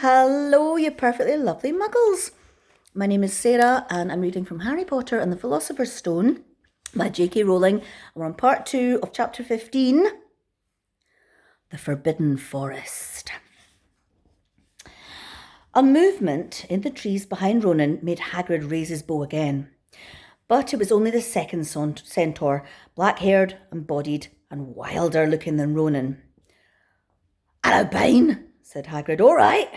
Hello, you perfectly lovely muggles. My name is Sarah and I'm reading from Harry Potter and the Philosopher's Stone by J.K Rowling. We're on part 2 of chapter 15, The Forbidden Forest. A movement in the trees behind Ronan made Hagrid raise his bow again. But it was only the second centaur, black-haired and bodied and wilder looking than Ronan. "Hello, Bane," said Hagrid. "All right."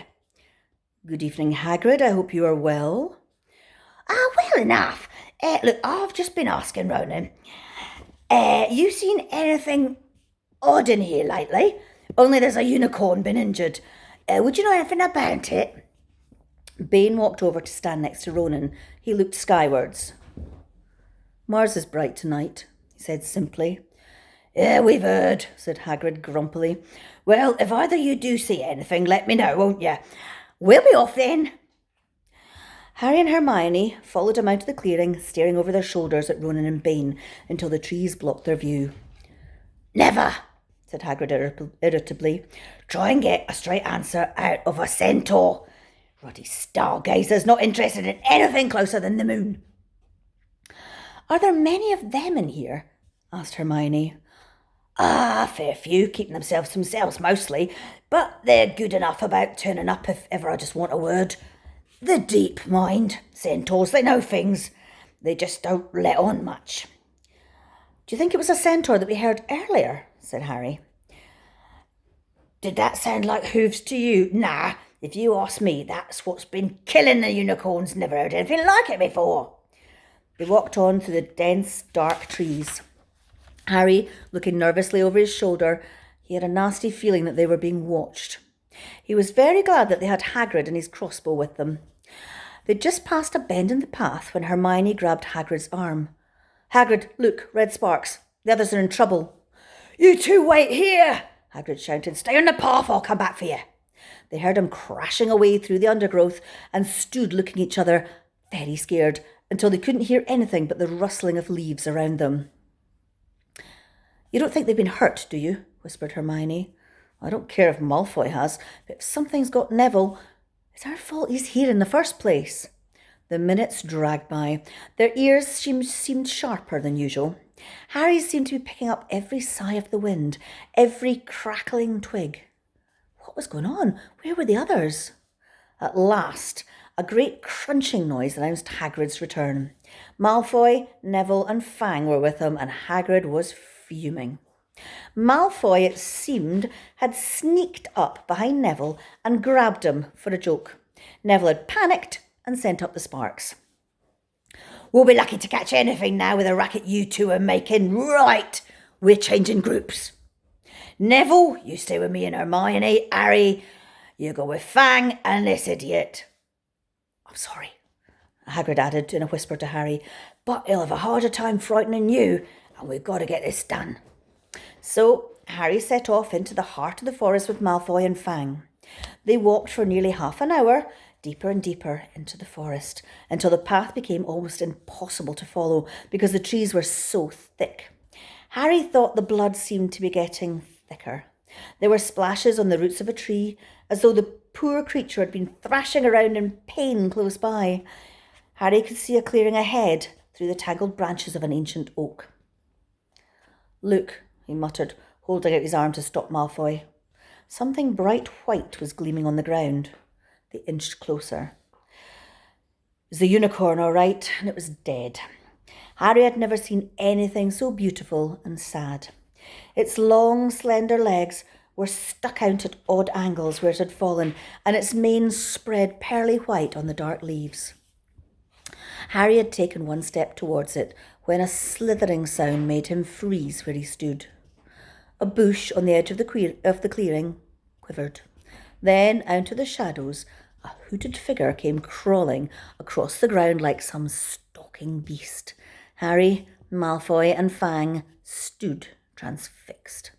"Good evening, Hagrid. I hope you are well." Well enough. Look, I've just been asking Ronan. You seen anything odd in here lately? Only there's a unicorn been injured. Would you know anything about it? Bane walked over to stand next to Ronan. He looked skywards. "Mars is bright tonight," he said simply. "Yeah, we've heard," said Hagrid grumpily. "Well, if either you do see anything, let me know, won't you? We'll be off then." Harry and Hermione followed him out of the clearing, staring over their shoulders at Ronan and Bane until the trees blocked their view. "Never," said Hagrid irritably. "Try and get a straight answer out of a centaur. Ruddy stargazers not interested in anything closer than the moon." "Are there many of them in here?" asked Hermione. A fair few, keeping themselves to themselves mostly, but they're good enough about turning up if ever I just want a word. The deep mind, centaurs, they know things. They just don't let on much." "Do you think it was a centaur that we heard earlier?" said Harry. "Did that sound like hooves to you? Nah, if you ask me, that's what's been killing the unicorns. Never heard anything like it before." They walked on through the dense, dark trees. Harry, looking nervously over his shoulder, he had a nasty feeling that they were being watched. He was very glad that they had Hagrid and his crossbow with them. They'd just passed a bend in the path when Hermione grabbed Hagrid's arm. "Hagrid, look, red sparks. The others are in trouble." "You two wait here," Hagrid shouted. "Stay on the path, I'll come back for you." They heard him crashing away through the undergrowth and stood looking at each other, very scared, until they couldn't hear anything but the rustling of leaves around them. "You don't think they've been hurt, do you?" whispered Hermione. "I don't care if Malfoy has, but if something's got Neville, it's our fault he's here in the first place." The minutes dragged by. Their ears seemed sharper than usual. Harry seemed to be picking up every sigh of the wind, every crackling twig. What was going on? Where were the others? At last, a great crunching noise announced Hagrid's return. Malfoy, Neville and Fang were with him, and Hagrid was fuming. Malfoy, it seemed, had sneaked up behind Neville and grabbed him for a joke. Neville had panicked and sent up the sparks. "We'll be lucky to catch anything now with the racket you two are making. Right, we're changing groups. Neville, you stay with me and Hermione. Harry, you go with Fang and this idiot." "I'm sorry," Hagrid added in a whisper to Harry, "but he'll have a harder time frightening you, and we've got to get this done." So Harry set off into the heart of the forest with Malfoy and Fang. They walked for nearly half an hour, deeper and deeper into the forest, until the path became almost impossible to follow because the trees were so thick. Harry thought the blood seemed to be getting thicker. There were splashes on the roots of a tree, as though the poor creature had been thrashing around in pain close by. Harry could see a clearing ahead through the tangled branches of an ancient oak. "Look," he muttered, holding out his arm to stop Malfoy. Something bright white was gleaming on the ground. They inched closer. It was the unicorn, all right, and it was dead. Harry had never seen anything so beautiful and sad. Its long, slender legs were stuck out at odd angles where it had fallen, and its mane spread pearly white on the dark leaves. Harry had taken one step towards it when a slithering sound made him freeze where he stood. A bush on the edge of the clearing quivered. Then, out of the shadows, a hooded figure came crawling across the ground like some stalking beast. Harry, Malfoy and Fang stood transfixed.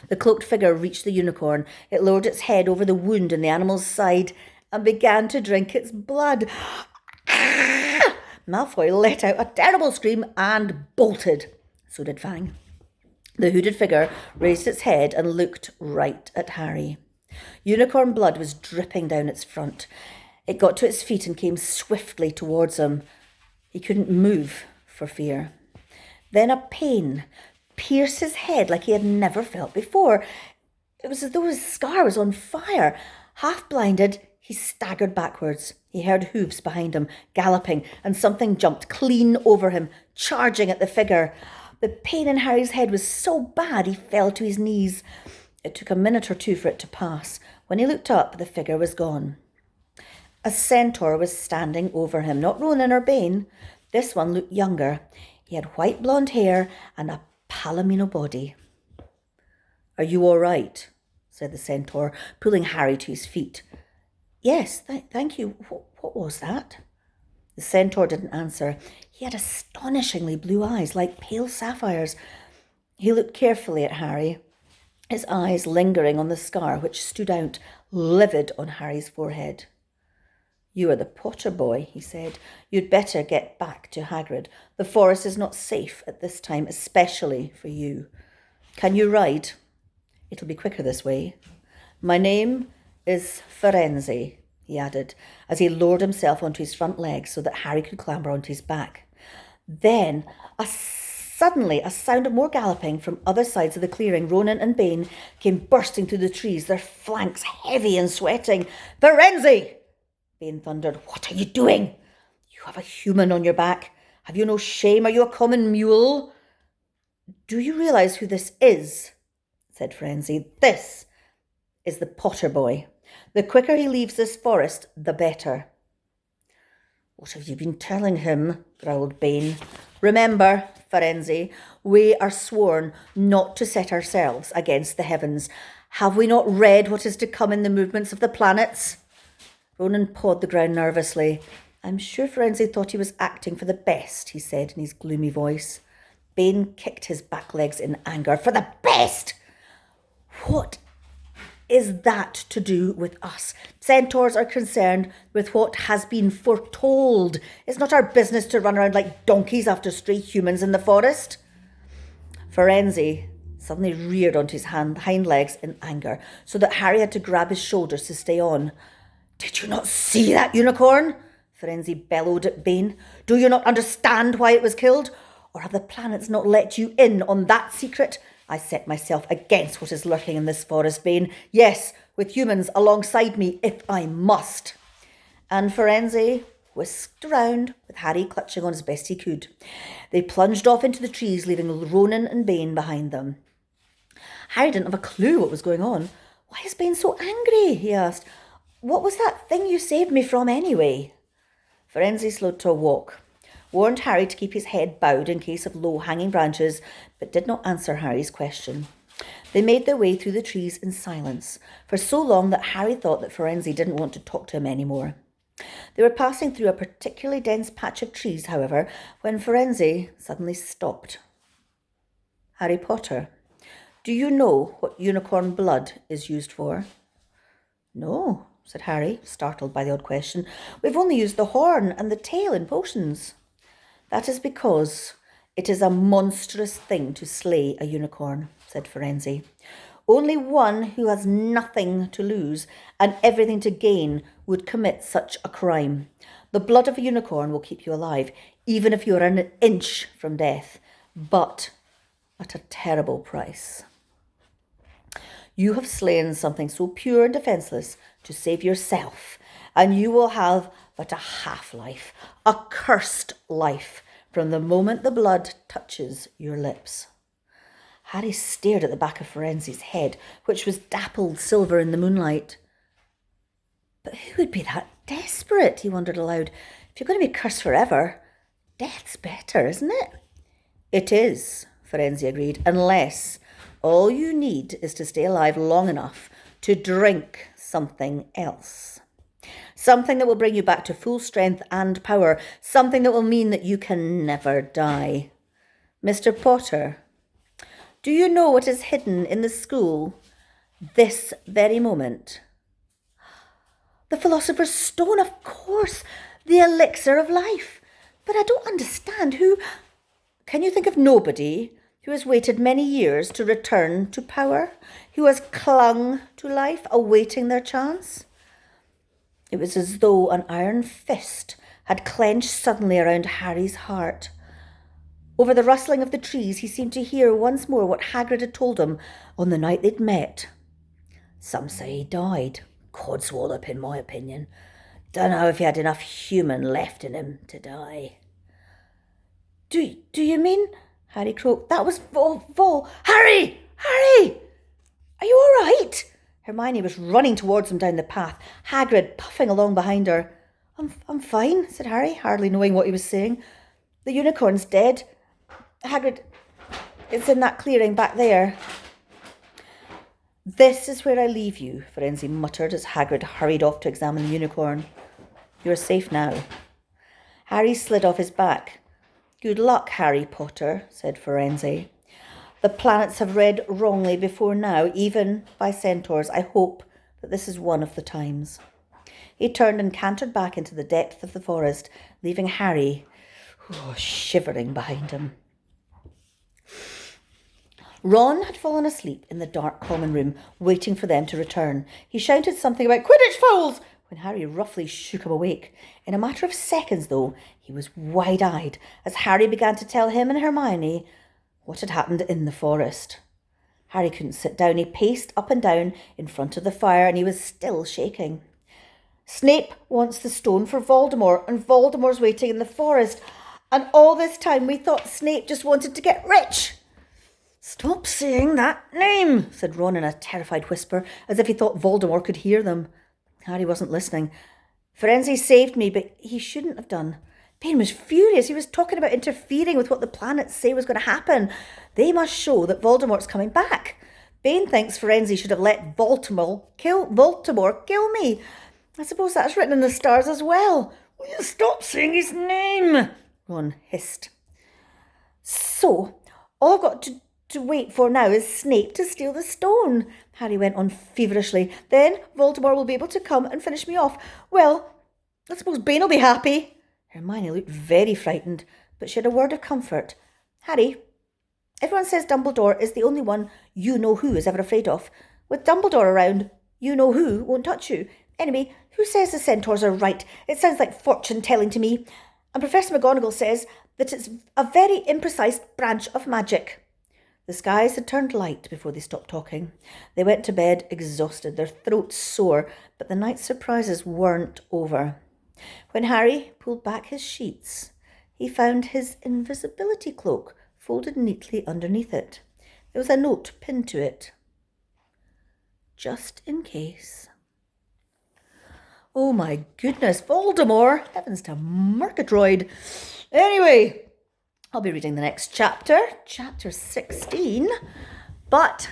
The cloaked figure reached the unicorn. It lowered its head over the wound in the animal's side and began to drink its blood. Malfoy let out a terrible scream and bolted. So did Fang. The hooded figure raised its head and looked right at Harry. Unicorn blood was dripping down its front. It got to its feet and came swiftly towards him. He couldn't move for fear. Then a pain pierced his head like he had never felt before. It was as though his scar was on fire. Half blinded, he staggered backwards. He heard hooves behind him, galloping, and something jumped clean over him, charging at the figure. The pain in Harry's head was so bad he fell to his knees. It took a minute or two for it to pass. When he looked up, the figure was gone. A centaur was standing over him, not Ronan or Bane. This one looked younger. He had white blonde hair and a palomino body. "Are you all right?" said the centaur, pulling Harry to his feet. "Yes, thank you. What was that?" The centaur didn't answer. He had astonishingly blue eyes, like pale sapphires. He looked carefully at Harry, his eyes lingering on the scar which stood out, livid on Harry's forehead. "You are the Potter boy," he said. "You'd better get back to Hagrid. The forest is not safe at this time, especially for you. Can you ride? It'll be quicker this way. My name is Firenze," he added, as he lowered himself onto his front legs so that Harry could clamber onto his back. Then, suddenly, a sound of more galloping from other sides of the clearing. Ronan and Bane came bursting through the trees, their flanks heavy and sweating. "Firenze!" Bane thundered. "What are you doing? You have a human on your back. Have you no shame? Are you a common mule?" "Do you realise who this is?" said Firenze. "This is the Potter boy. The quicker he leaves this forest, the better." "What have you been telling him?" growled Bane. "Remember, Firenze, we are sworn not to set ourselves against the heavens. Have we not read what is to come in the movements of the planets?" Ronan pawed the ground nervously. "I'm sure Firenze thought he was acting for the best," he said in his gloomy voice. Bane kicked his back legs in anger. "For the best? What is that to do with us? Centaurs are concerned with what has been foretold. It's not our business to run around like donkeys after stray humans in the forest." Firenze suddenly reared onto his hind legs in anger, so that Harry had to grab his shoulders to stay on. "Did you not see that unicorn?" Firenze bellowed at Bane. "Do you not understand why it was killed? Or have the planets not let you in on that secret? I set myself against what is lurking in this forest, Bane. Yes, with humans alongside me, if I must." And Firenze whisked around, with Harry clutching on as best he could. They plunged off into the trees, leaving Ronan and Bane behind them. Harry didn't have a clue what was going on. "Why is Bane so angry?" he asked. "What was that thing you saved me from anyway?" Firenze slowed to a walk, warned Harry to keep his head bowed in case of low-hanging branches, but did not answer Harry's question. They made their way through the trees in silence, for so long that Harry thought that Firenze didn't want to talk to him anymore. They were passing through a particularly dense patch of trees, however, when Firenze suddenly stopped. "Harry Potter, do you know what unicorn blood is used for?" "No," said Harry, startled by the odd question. "We've only used the horn and the tail in potions." "That is because it is a monstrous thing to slay a unicorn," said Firenze. "Only one who has nothing to lose and everything to gain would commit such a crime. The blood of a unicorn will keep you alive, even if you are an inch from death, but at a terrible price. You have slain something so pure and defenceless to save yourself, and you will have but a half-life, a cursed life, from the moment the blood touches your lips." Harry stared at the back of Firenze's head, which was dappled silver in the moonlight. "But who would be that desperate?" he wondered aloud. "If you're going to be cursed forever, death's better, isn't it?" "It is," Firenze agreed, "unless all you need is to stay alive long enough to drink something else. Something that will bring you back to full strength and power. Something that will mean that you can never die. Mr. Potter, do you know what is hidden in the school this very moment?" "The Philosopher's Stone, of course. The elixir of life. But I don't understand who—" "Can you think of nobody who has waited many years to return to power, who has clung to life, awaiting their chance. It was as though an iron fist had clenched suddenly around Harry's heart. Over the rustling of the trees, he seemed to hear once more what Hagrid had told him on the night they'd met. Some say he died. Codswallop, in my opinion. Dunno if he had enough human left in him to die. Do you mean? Harry croaked. That was Vol. Harry! Harry! Are you all right? Hermione was running towards him down the path, Hagrid puffing along behind her. I'm fine, said Harry, hardly knowing what he was saying. The unicorn's dead. Hagrid, it's in that clearing back there. This is where I leave you, Firenze muttered as Hagrid hurried off to examine the unicorn. You're safe now. Harry slid off his back. Good luck, Harry Potter, said Firenze. The planets have read wrongly before now, even by centaurs. I hope that this is one of the times. He turned and cantered back into the depth of the forest, leaving Harry shivering behind him. Ron had fallen asleep in the dark common room, waiting for them to return. He shouted something about Quidditch fouls when Harry roughly shook him awake. In a matter of seconds, though, he was wide-eyed as Harry began to tell him and Hermione what had happened in the forest. Harry couldn't sit down. He paced up and down in front of the fire, and he was still shaking. Snape wants the stone for Voldemort, and Voldemort's waiting in the forest. And all this time we thought Snape just wanted to get rich. Stop saying that name, said Ron in a terrified whisper, as if he thought Voldemort could hear them. Harry wasn't listening. Firenze saved me, but he shouldn't have done. Bane was furious. He was talking about interfering with what the planets say was going to happen. They must show that Voldemort's coming back. Bane thinks Firenze should have let Voldemort kill me. I suppose that's written in the stars as well. Will you stop saying his name? Ron hissed. So, all I've got to wait for now is Snape to steal the stone, Harry went on feverishly. Then Voldemort will be able to come and finish me off. Well, I suppose Bane will be happy. Hermione looked very frightened, but she had a word of comfort. Harry, everyone says Dumbledore is the only one you-know-who is ever afraid of. With Dumbledore around, you-know-who won't touch you. Anyway, who says the centaurs are right? It sounds like fortune-telling to me. And Professor McGonagall says that it's a very imprecise branch of magic. The skies had turned light before they stopped talking. They went to bed exhausted, their throats sore, but the night's surprises weren't over. When Harry pulled back his sheets, he found his invisibility cloak folded neatly underneath it. There was a note pinned to it. Just in case. Oh my goodness, Voldemort! Heavens to Murgatroyd! Anyway, I'll be reading the next chapter, chapter 16. But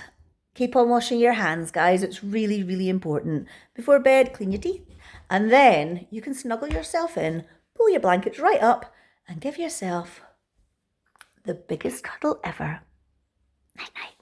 keep on washing your hands, guys. It's really, really important. Before bed, clean your teeth. And then you can snuggle yourself in, pull your blankets right up, and give yourself the biggest cuddle ever. Night-night.